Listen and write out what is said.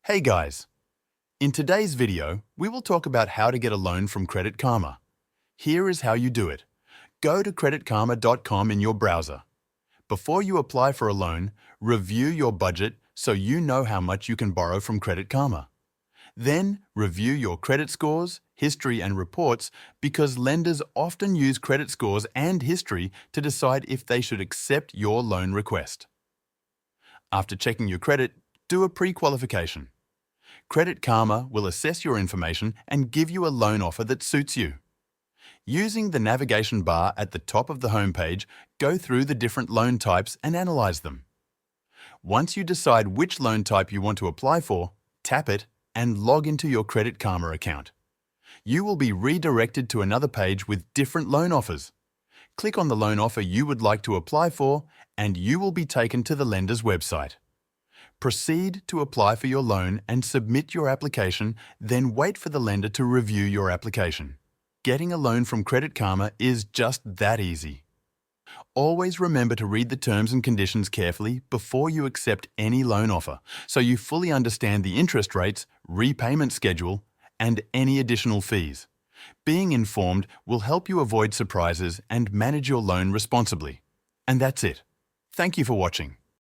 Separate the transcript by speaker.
Speaker 1: Hey guys! In today's video, we will talk about how to get a loan from Credit Karma. Here is how you do it. Go to creditkarma.com in your browser. Before you apply for a loan, review your budget so you know how much you can borrow from Credit Karma. Then, review your credit scores, history and reports because lenders often use credit scores and history to decide if they should accept your loan request. After checking your credit, do a pre-qualification. Credit Karma will assess your information and give you a loan offer that suits you. Using the navigation bar at the top of the homepage, go through the different loan types and analyze them. Once you decide which loan type you want to apply for, tap it and log into your Credit Karma account. You will be redirected to another page with different loan offers. Click on the loan offer you would like to apply for and you will be taken to the lender's website. Proceed to apply for your loan and submit your application, then wait for the lender to review your application. Getting a loan from Credit Karma is just that easy. Always remember to read the terms and conditions carefully before you accept any loan offer, so you fully understand the interest rates, repayment schedule, and any additional fees. Being informed will help you avoid surprises and manage your loan responsibly. And that's it. Thank you for watching.